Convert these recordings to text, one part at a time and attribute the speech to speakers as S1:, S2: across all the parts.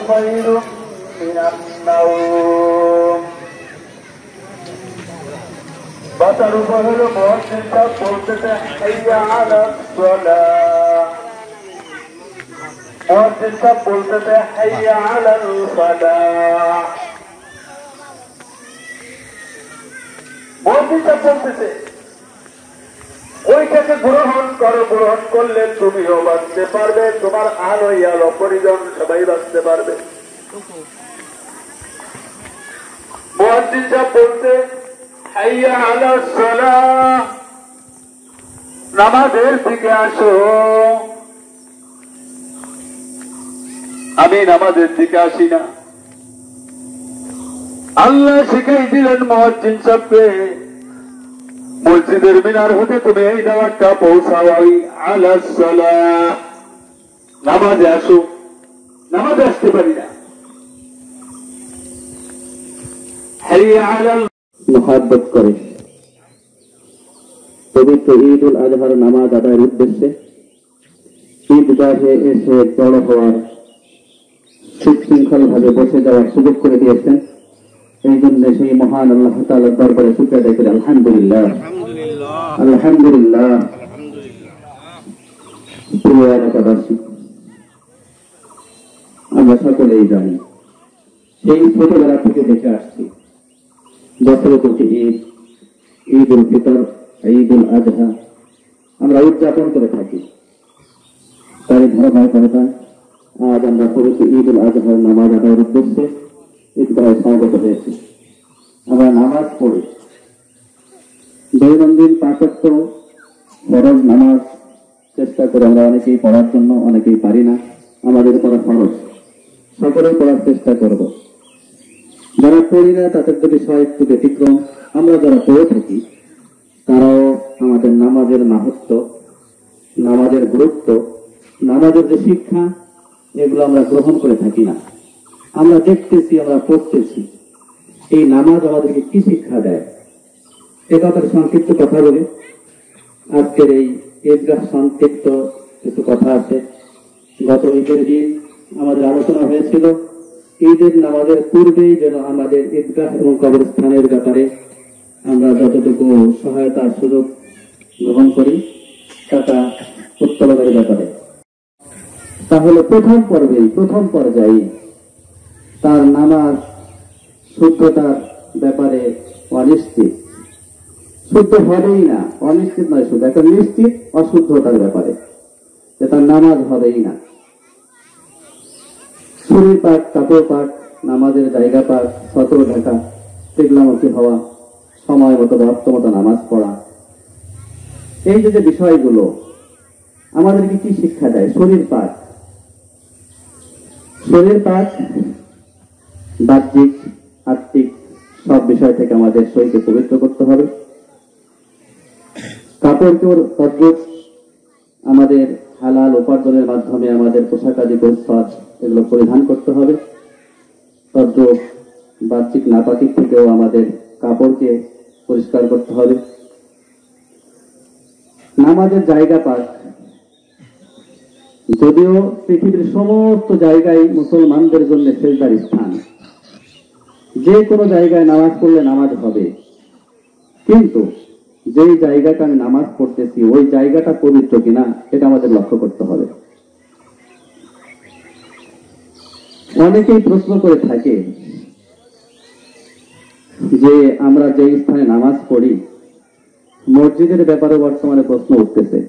S1: خير من النوم بطر فهل مؤذن تقول حي على الصلاة مؤذن تقول حي على الفلاح মসজিদটা বলতেছে ওইটাকে গ্রহণ করো, গ্রহণ করলে তুমিও বাঁচতে পারবে, তোমার আলো আলো পরিজন সবাই বাঁচতে পারবে। মুয়াজ্জিনটা বলতে হাইয়া আলাস সালাহ, নামাজের দিকে আসো। আমি নামাজের দিকে আসি না, আল্লাহ শিখাই দিলেন মুয়াজ্জিন সাহেবকে মসজিদের মিনার হতে তুমি এই দাওয়াতটা পৌঁছাও, আলাস সালাহ, নামাজে আসো। নামাজে আসতে পারি না, হাইয়া আলাল মুহাব্বত করে পবিত্র ঈদ উল আজহার নামাজ আদায়ের উদ্দেশ্যে ঈদগাহে এসে জড়ো হওয়ার সুশৃঙ্খল ভাবে বসে যাওয়ার সুযোগ করে দিয়েছেন। এই জন্য সেই মহান আল্লাহ তাআলার দরবারে শুকরিয়া আদায় করি। আলহামদুলিল্লাহ, আলহামদুলিল্লাহ। প্রিয় এলাকাবাসী, আমরা সকলেই জানি সেই ছোটবেলা থেকে দেখে আসছি বছরে প্রতি ঈদ, ঈদ উল ফিতর, ঈদ উল আজহা আমরা উদযাপন করে থাকি। তার ধারাবাহিকতা আজ আমরা পবিত্র ঈদ উল আজহার নামাজ আদায়ের উদ্দেশ্যে ঈদগাহে সমবেত হয়েছি। আমরা নামাজ পড়ি, দৈনন্দিন ৫ ওয়াক্ত ফরজ নামাজ চেষ্টা করে আমরা অনেকেই পড়ার জন্য, অনেকেই পারি না, আমাদের পড়া ফরজ, সকলেই পড়ার চেষ্টা করব। যারা পড়ি না তাদের তো বিষয় একটু ব্যতিক্রম। আমরা যারা পড়ে থাকি তারাও আমাদের নামাজের মাহাত্ম্য, নামাজের গুরুত্ব, নামাজের যে শিক্ষা, এগুলো আমরা গ্রহণ করে থাকি না। আমরা দেখতেছি, আমরা পড়তেছি, এই নামাজ আমাদেরকে কি শিক্ষা দেয় এ ব্যাপারে সংক্ষিপ্ত কথা বলি। আজকের এই ঈদগাহ সংক্ষিপ্ত কিছু কথা আছে। গত ঈদের দিন আমাদের আলোচনা হয়েছিল ঈদের নামাজের পূর্বেই যেন আমাদের ঈদগাহ এবং কবরস্থানের ব্যাপারে আমরা যতটুকু সহায়তার সুযোগ গ্রহণ করি টাকা উত্তোলনের ব্যাপারে। তাহলে প্রথম পর্যায়ে তার নামাজ শুদ্ধতার ব্যাপারে অনিশ্চিত, শুদ্ধ হবেই না, অনিশ্চিত নয়, শুধু একটা নিশ্চিত অশুদ্ধতার ব্যাপারে যে তার নামাজ হবেই না। শরীর পাক, কাপড় পাক, নামাজের জায়গা পাক, সতর ঢাকা, টিকলামুখী হওয়া, সময় মতো বক্ত মতো নামাজ পড়া, এই যে বিষয়গুলো আমাদেরকে কি শিক্ষা দেয়? শরীর পাক বাহ্যিক, আত্মিক সব বিষয় থেকে আমাদের শরীরকে পবিত্র করতে হবে। কাপড়কে তদ্রুপ আমাদের হালাল উপার্জনের মাধ্যমে আমাদের পোশাকাদি গোছগাছ এগুলো পরিধান করতে হবে। তদ্রুপ বাহ্যিক নাপাকির থেকেও আমাদের কাপড়কে পরিষ্কার করতে হবে। নামাজের জায়গা পাক, যদিও পৃথিবীর সমস্ত জায়গায় মুসলমানদের জন্য সেজদার স্থান, যে কোনো জায়গায় নামাজ পড়লে নামাজ হবে, কিন্তু যেই জায়গাটা আমি নামাজ পড়তেছি ওই জায়গাটা পবিত্র কিনা এটা আমাদের লক্ষ্য করতে হবে। অনেকেই প্রশ্ন করে থাকে যে আমরা যে স্থানে নামাজ পড়ি মসজিদের ব্যাপারে বর্তমানে প্রশ্ন উঠতেছে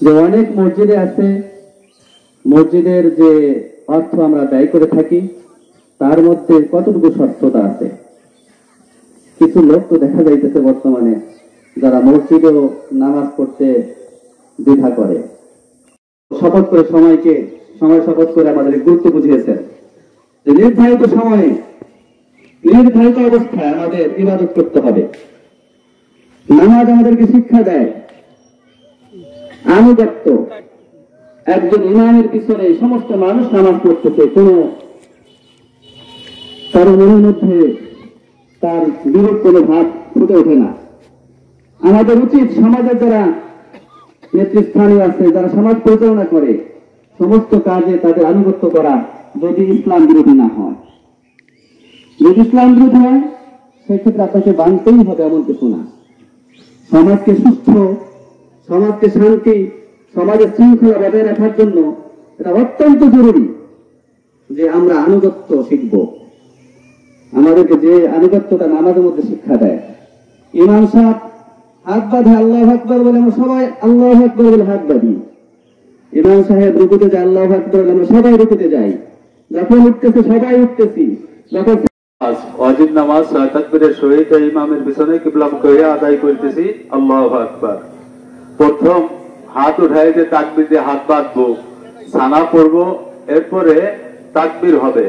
S1: যে অনেক মসজিদে আছে, মসজিদের যে অর্থ আমরা ব্যয় করে থাকি তার মধ্যে কতটুকু স্বচ্ছতা আছে। কিছু লোক তো দেখা যাইতেছে বর্তমানে যারা মসজিদেও নামাজ পড়তে দ্বিধা করে, শপথ করে সময় শপথ করে আমাদের গুরুত্ব বুঝিয়েছেন যে নির্ধারিত সময়ে নির্ধারিত অবস্থায় আমাদের ইবাদত করতে হবে। নামাজ আমাদেরকে শিক্ষা দেয় আনুগত্য। একজন ইমামের পিছনে সমস্ত মানুষ নামাজ পড়তেছে, কারো মনের মধ্যে তার বিরূপ কোনো ভাব ফুটে ওঠে না। আমাদের উচিত সমাজের যারা নেতৃস্থানীয় আছে, যারা সমাজ পরিচালনা করে, সমস্ত কাজে তাদের আনুগত্য করা, যদি ইসলাম বিরোধী না হয়। যদি ইসলাম বিরোধী হয় সেক্ষেত্রে আপনাকে বাঁধতেই হবে এমন কিছু না। সমাজকে সুস্থ, সমাজকে শান্তি, সমাজের শৃঙ্খলা বজায় রাখার জন্য এটা অত্যন্ত জরুরি যে আমরা আনুগত্য শিখব। আমাদেরকে যে আনুগত্যটা নামাজের মধ্যে শিক্ষা দেয়, ইমাম সাহেব হাত বাঁধে আল্লাহু আকবার বলে আমরা সবাই আল্লাহু আকবার বলে হাত বাঁধি। ইমাম সাহেব রুকুতে যায় আল্লাহু আকবার বলে আমরা সবাই রুকুতে যাই। যখন উঠতেছে সবাই উঠতেছি। যখন
S2: ওয়াজিব নামাজ তাকবীরের সহিত ইমামের পিছনে কিবলামুখী হয়ে আদায় করতেছি আল্লাহু আকবার। প্রথম হাত উঠায় যে তাকবীর দিয়ে হাত বাঁধবো, সানা পড়বো, এরপরে তাকবীর হবে।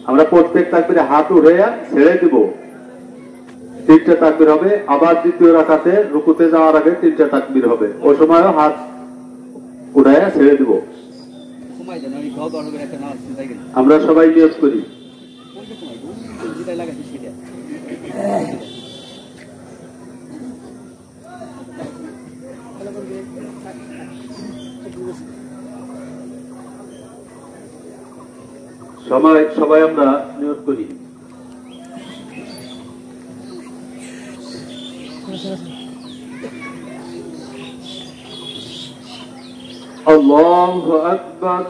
S2: আমরা প্রত্যেক তাকবীরে হাত উঠাইয়া ছেড়ে দিব, 3টা তাকবীর হবে। আবার দ্বিতীয় রাকাতে রুকুতে যাওয়ার আগে 3টা তাকবীর হবে, ওই সময়ও হাত উঠাইয়া ছেড়ে দিব। আমরা সবাই নিয়ত করি। সবাই আমরা নিয়ত করি। আল্লাহু আকবার।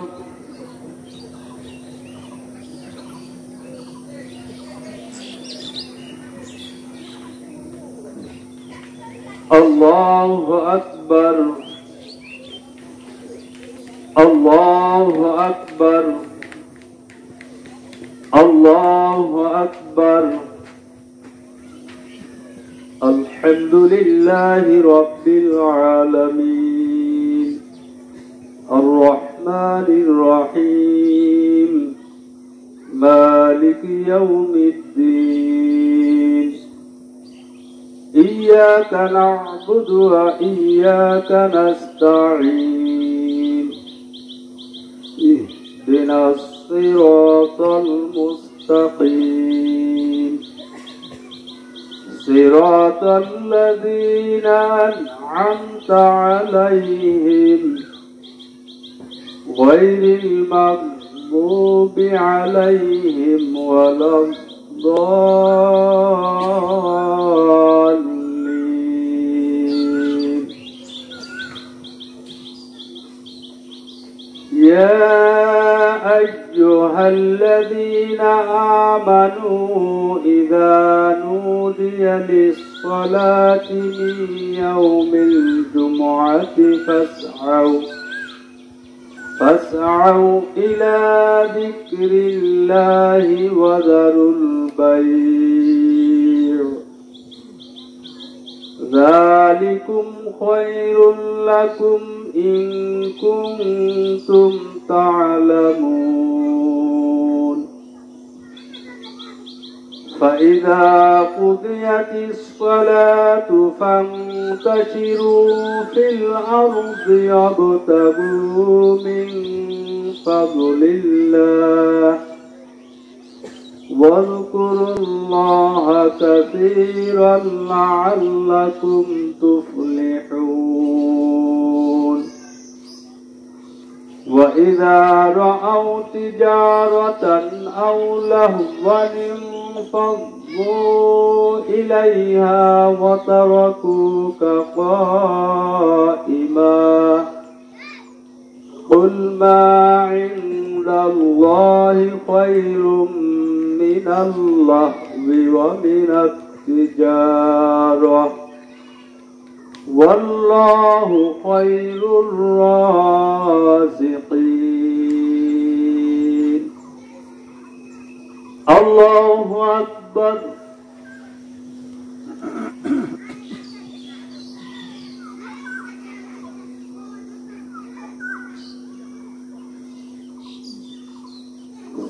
S2: আল্লাহু আকবার। আল্লাহু আকবার। আল্লাহু আকবার। আলহামদুলিল্লাহি রাব্বিল আলামিন আর রহমানির রহিম মালিকি ইয়াউমিদ্দিন ইয়্যাকা না'বুদু ওয়া ইয়্যাকা নাস্তাঈন ইহদিনাস সিরাতাল মুস্তাকিম সিরাতাল লাযীনা আন'আমতা আলাইহিম গায়রিল মাগযুবি আলাইহিম ওয়ালাদ-দাল্লিন। ইয়া আইয়ুহাল্লাযীনা আমানু ইযা নুদিয়া লিস-সালাতি মিন ইয়াউমিল জুমআতি فاسعوا إلى ذكر الله وذروا البيع ذلكم خير لكم إن كنتم تعلمون فإذا قضيت الصلاة فانتشروا في الأرض وابتغوا من فضل الله واذكروا الله كثيرا لعلكم تفلحون وإذا رأوا تجارة أو لهوا انفضوا إليها وتركوك قائما قل ما عند الله خير من اللهو ومن التجارة والله خير الرازقين الله أكبر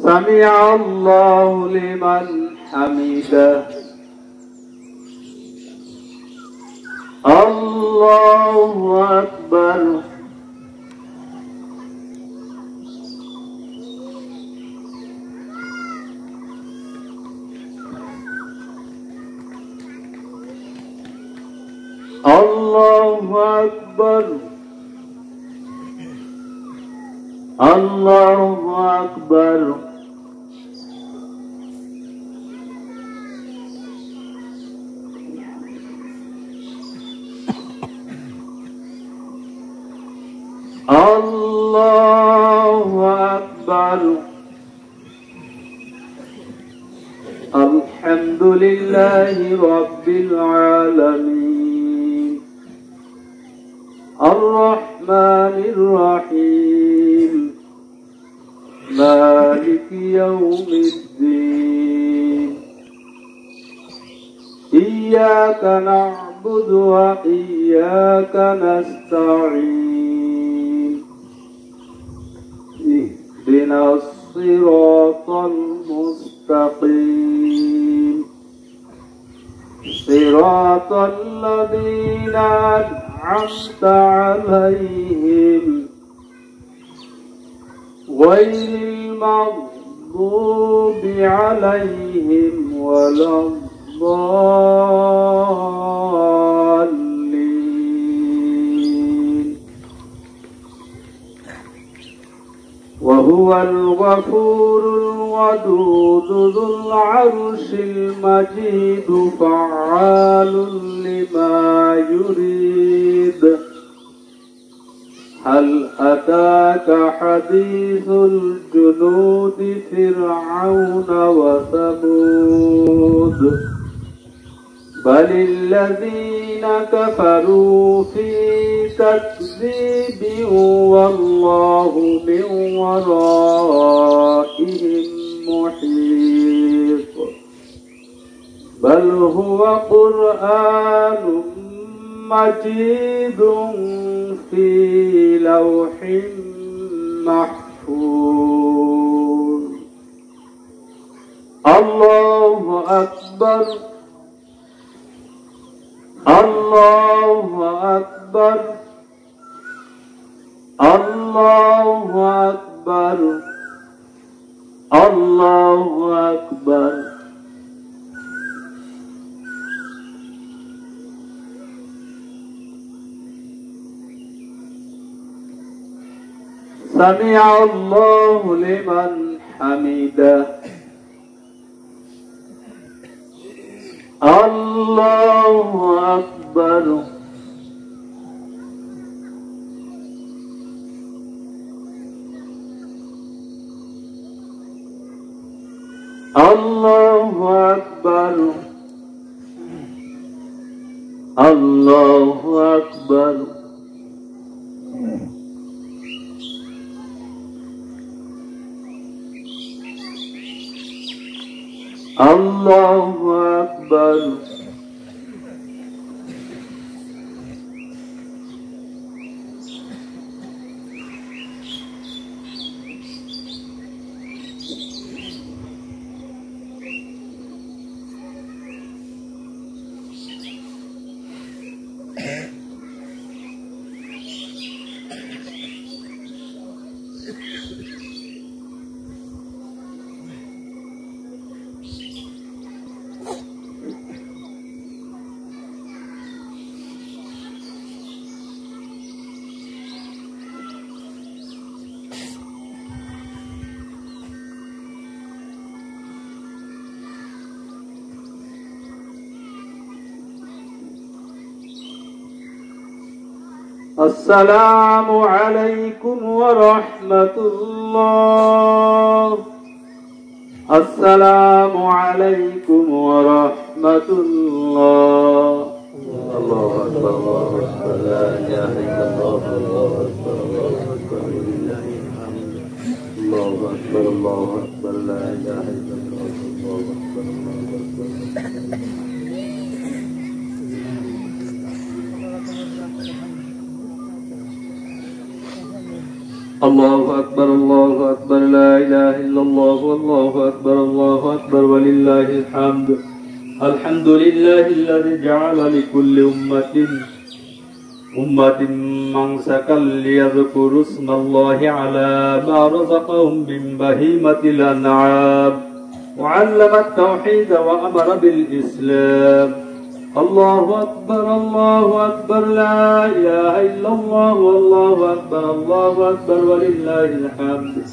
S2: سمع الله لمن حمده الله أكبر الله أكبر الله أكبر الله أكبر الحمد لله رب العالمين الرحمن الرحيم مالك يوم الدين إياك نعبد وإياك نستعين اهدنا الصراط المستقيم صراط الذين أنعمت عليهم غير المغضوب عليهم ولا الضالين وهو الغفور الودود ذو العرش المجيد فعال لما يريد هل أتاك حديث الجنود فرعون وثمود بل الذين كفروا في تكذيب والله من ورائهم محيط بل هو قرآن مجيد في لوح محفوظ الله أكبر الله أكبر الله أكبر الله أكبر سمع الله لمن حمده الله أكبر الله أكبر الله أكبر الله أكبر السلام عليكم ورحمة الله السلام عليكم ورحمة الله الله أكبر الله أكبر لا إله إلا الله الله أكبر الله أكبر ولله الحمد الله أكبر الله أكبر لا إله إلا الله الله أكبر الله أكبر الله أكبر الله أكبر لا إله إلا الله والله أكبر الله أكبر ولله الحمد الحمد لله الذي جعل لكل أمة منسكا ليذكروا اسم الله على ما رزقهم من بهيمة الأنعام وعلم التوحيد وأمر بالإسلام الله أكبر لا إله إلا الله والله أكبر ولله الحمد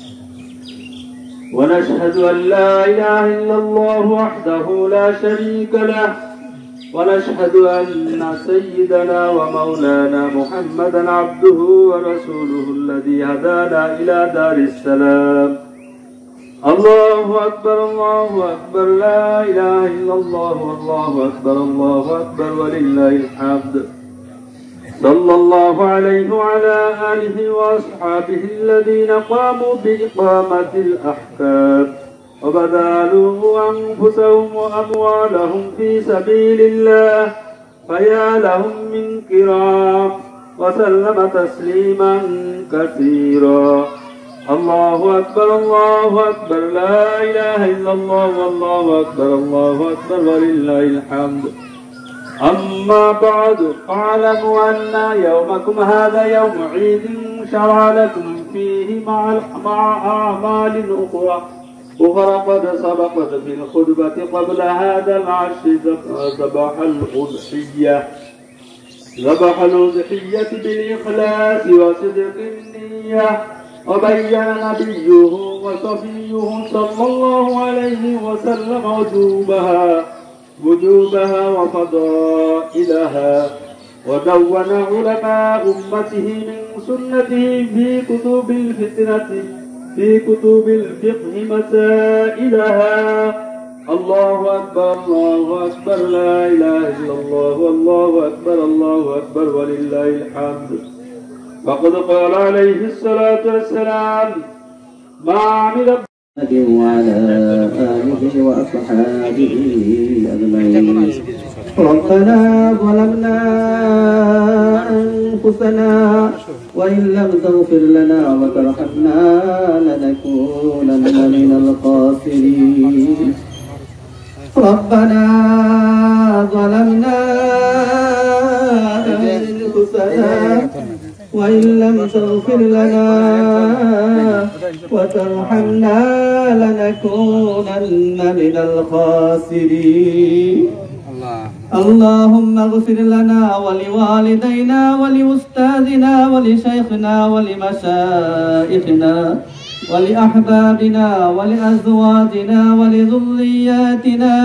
S2: ونشهد أن لا إله إلا الله وحده لا شريك له ونشهد أن سيدنا ومولانا محمدا عبده ورسوله الذي هدانا إلى دار السلام. الله أكبر الله أكبر لا إله إلا الله والله أكبر الله أكبر ولله الحمد. صلى الله عليه وعلى آله وأصحابه الذين قاموا بإقامة الأحكام وبذلوا أنفسهم وأموالهم في سبيل الله، فيا لهم من كرام، وسلم تسليما كثيرا. الله أكبر الله أكبر لا إله إلا الله والله أكبر الله أكبر ولله الحمد. أما بعد، فاعلموا أن يومكم هذا يوم عيد شرع لكم فيه مع أعمال أخرى قد سبقت في الخطبة قبل هذا العشر. ذبح الأضحية بالإخلاص وصدق النية، وبين نبيه وصفيه صلى الله عليه وسلم وجوبها وفضائلها، ودون علماء أمته من سنته في كتب الفقه مسائلها. الله أكبر الله أكبر لا إله إلا الله والله أكبر الله أكبر ولله الحمد. فقد قال عليه الصلاة والسلام: ما عمل
S1: وعلى آله وأصحابه أجمعين. ربنا ظلمنا أنفسنا وإن لم تغفر لنا وترحمنا لنكونن من الخاسرين. ربنا ظلمنا أنفسنا وإن لم تغفر لنا وترحمنا لنكونن من الخاسرين. اللهم اغفر لنا ولوالدينا ولأستاذنا ولشيخنا ولمشائخنا ولأحبابنا ولأزواجنا ولذرياتنا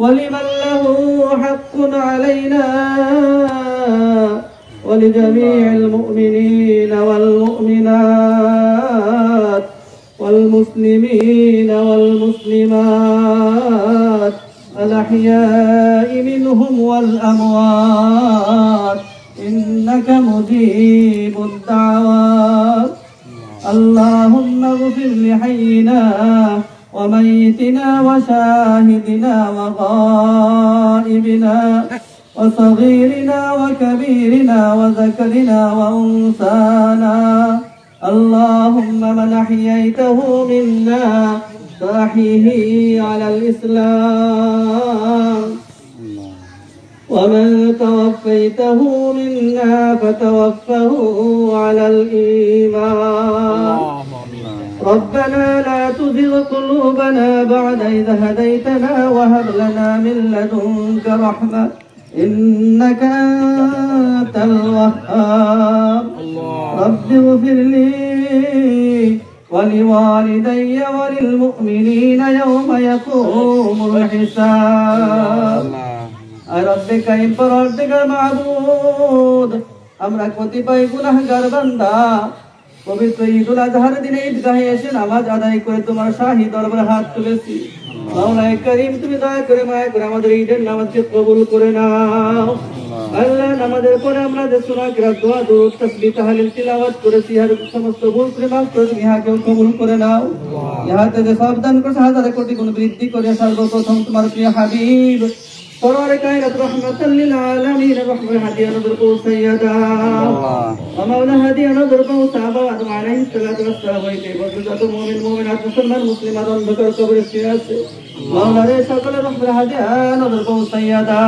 S1: ولمن له حق علينا ولجميع المؤمنين والمؤمنات والمسلمين والمسلمات الأحياء منهم والأموات، إنك مجيب الدعوات. اللهم اغفر لحينا وميتنا وشاهدنا وغائبنا وصغيرنا وكبيرنا وذكرنا وأنثانا. اللهم من أحييته منا فأحيه على الإسلام، ومن توفيته منا فتوفه على الإيمان. ربنا لا تزغ قلوبنا بعد إذ هديتنا وهب لنا من لدنك رحمة إنك أنت الوهاب. رب اغفر لي ولوالدي وللمؤمنين يوم يقوم الحساب. ربك إن فرادك معبود আমরা কতিপয় গুনাহগার বান্দা পবিত্র ঈদুল আজহার দিনে ঈদগাহে এসে নামাজ আদায় করে তোমার শাহী দরবারে হাত তুলেছি। মাওলায়ে কারীম, তুমি দয়া করে মায়া করে আমাদের ঈদের নামাজকে কবুল করে নাও। আল্লাহ, নামাজের পরে আমরা যে সূরা কিরাত, দোয়া, দুরূদ, তাসবিহ, তাহলিল, তিলাওয়াত করেছি, আর সমস্ত ভুল করে মাফ করে তুমি ইহাকেও কবুল করে নাও। ইহাতে যে সব দান করেছে হাজারে কোটি গুণ বৃদ্ধি করে সর্বপ্রথম তোমার প্রিয় হাবিব قرار كائنات رحمة للعالمين الرحمن هدي نظرك سيدا ومولى هدي نظرك صحابة آدم عليه الصلاة والسلام وإيتي مؤمن مؤمنات مسلمان مسلمات ذكر قبر السياسة مولا রে সকলের রহমতে হাদিয়া নজরক সৈয়দা।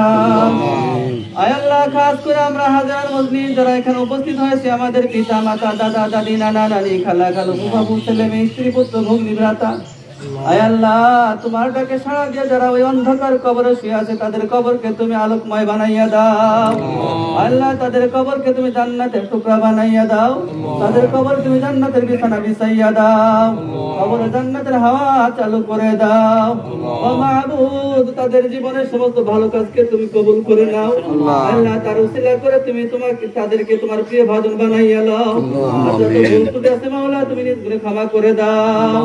S1: আয় আল্লাহ, খাস করে আমরা হাজার মুসলিম যারা এখানে উপস্থিত হয়েছে, আমাদের পিতা মাতা দাদা দাদি নানা নানি খালা খালু ফুফা ফুফু ছেলে মেয়ে স্ত্রী পুত্র ভগ্নী ভ্রাতা
S3: আয় আল্লাহ তোমার ডাকে সাড়া দিয়ে যারা ওই অন্ধকার কবরে শুয়ে আছে তাদের কবরকে তুমি আলোকময় বানাইয়া দাও। আল্লাহ তাদের কবরকে তুমি জান্নাতের টুকরা বানাইয়া দাও, তাদের কবর তুমি জান্নাতের বিছানা বিছাইয়া দাও, কবরে জান্নাতের হাওয়া চালু করে দাও। ও মাবুদ তাদের জীবনের সমস্ত ভালো কাজকে তুমি কবুল করে নাও। আল্লাহ তার উসিলা করে তুমি তাদেরকে তোমার প্রিয় ভাজন বানাইয়া নাও। মাওলা তুমি নিজ গুণে ক্ষমা করে দাও।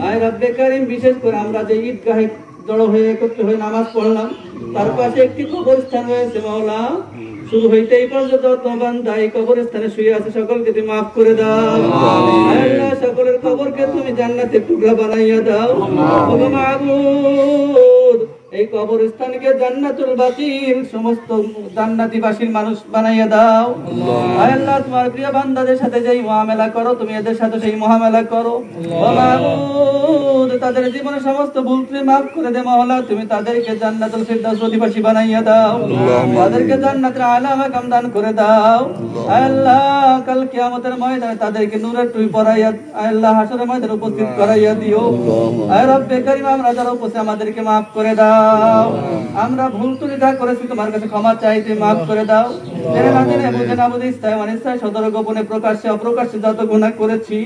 S3: আয় রব্বে কারীম বিশেষ করে আমরা যে ঈদগাহে জড়ো হয়ে একত্র হয়ে নামাজ পড়লাম তার পাশে একটি কবরস্থান রয়েছে মাওলা, শুরু হইতে এই পর্যন্ত বান্দা এই কবরস্থানে শুয়ে আছে সকলকে তুমি মাফ করে দাও। আল্লাহ সকলের কবরকে তুমি জান্নাতের টুকরা বানাইয়া দাও। ও মাবুদ এই কবরস্থানকে জান্নাতুল বাকির সমস্ত জান্নাতীবাসীর মানুষ বানাইয়া দাও। আল্লাহ তোমার প্রিয় বান্দাদের সাথে যেই মুআমেলা করো তুমি এদের সাথে সেই মুআমেলা করো। ও মাবুদ তাদের জীবনের সমস্ত ভুল তুমি মাফ করে দে মাওলা, তুমি তাদেরকে জান্নাতুল ফিরদাউস অধিবাসী বানাইয়া দাও, তাদেরকে জান্নাতের আলা মাকাম দান করে দাও। আল্লাহ কাল কিয়ামতের ময়দানে তাদেরকে নূরের টুপি পরাইয়া আল্লাহ হাসরের ময়দানে উপস্থিত করাইয়া দিও। আয় রব্বে কারীম আমরা যারা উপস্থিত আমাদেরকে মাফ করে দাও। আমরা ভুল ত্রুটি যা করেছি তোমার কাছে ক্ষমা চাইতে মাফ করে দাও। জেনে না জেনে বুঝে না বুঝে ইচ্ছায় অনিচ্ছায় সদর গোপনে প্রকাশ্যে অপ্রকাশ্যে যত গুনাহ করেছি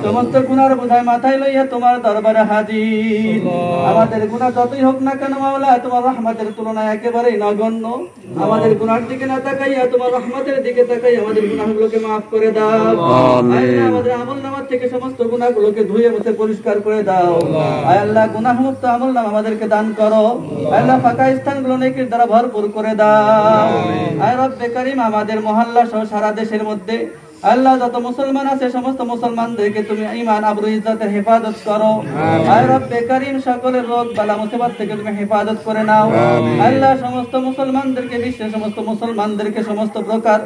S3: সমস্ত গুনার বোঝায় মাথায় লইয়া তোমার দরবারে হাজির। আমাদের গুনাহ যতই হোক না কেন মাওলা তোমার রহমতের তুলনায় একেবারেই নগণ্য। আমাদের গুনার দিকে না তাকাইয়া তোমার রহমতের দিকে তাকাই আমাদের গুনাহগুলোকে মাফ করে দাও। আল্লাহ আমাদের আমলনামা থেকে সমস্ত গুনাহগুলোকে ধুয়ে মুছে পরিষ্কার করে দাও। আয় আল্লাহ গুনাহমুক্ত আমলনামা আমাদেরকে দান করো। আল্লাহ ফাঁকা স্থানগুলো নেকির দ্বারা ভরপুর করে দাও। আয় রব্বে কারীম আমাদের মহল্লা সহ সারা দেশের মধ্যে আল্লাহ যত মুসলমান আছে সমস্ত মুসলমানদেরকে তুমি ঈমান আবরু ইজ্জতের হেফাজত করো। আয় রব্বে কারীম সকলের রোগ বালা মুসিবত থেকে তুমি হেফাজত করে নাও। আল্লাহ সমস্ত মুসলমানদেরকে বিশ্বের সমস্ত মুসলমানদেরকে সমস্ত প্রকার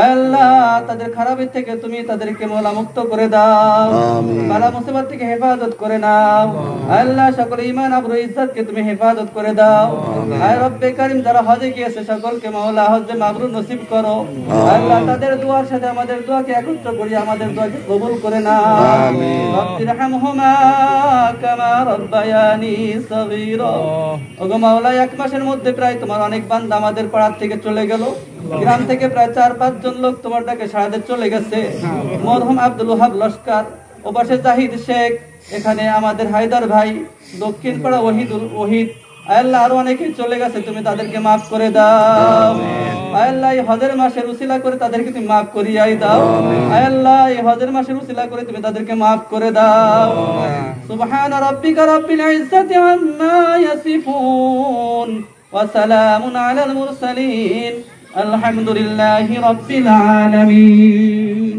S3: আল্লাহ তাদের খারাপের থেকে তুমি তাদেরকে মওলা মুক্ত করে দাও, বালা মুসিবত থেকে হেফাজত করে নাও। আল্লাহ সকল ঈমান আবরু ইজ্জতকে তুমি হেফাজত করে দাও। আয় রব্বে কারীম যারা হজে গিয়েছে সকলকে মওলা হজ্জে মাবরুর নসিব করো। আল্লাহ তাদের দুয়ার সাথে আমাদের দোয়াকে একত্র করি আমাদের দোয়াকে কবুল করে নাও। রব্বিরহামহুমা কামা রাব্বায়ানি সগীরা। ওগো মাওলা এক মাসের মধ্যে প্রায় তোমার অনেক বান্দা আমাদের পাড়া থেকে চলে গেল। গ্রাম থেকে প্রায় 4-5 জন লোক তোমার ডাকে সাড়া দিয়ে চলে গেছে। মরহুম আব্দুল ওয়াহাব লস্কর, ওপাশে জাহিদ শেখ, এখানে আমাদের হায়দার ভাই, দক্ষিণ পাড়া ওহিদ আল্লাহ আরো অনেকে চলে গেছে তুমি তাদেরকে মাফ করে দাও। আল্লাহ এই হজের মাসের উসিলা করে তাদেরকে তুমি মাফ করিয়াই দাও। আল্লাহ এই হজের মাসের উসিলা করে তুমি তাদেরকে মাফ করে দাও। সুবহান রাব্বিকা রাব্বিল ইজ্জাতি আম্মা ইয়াসিফুন ওয়া সালামুন আলাল মুরসালিন আলহামদুলিল্লাহি রাব্বিল আলামিন।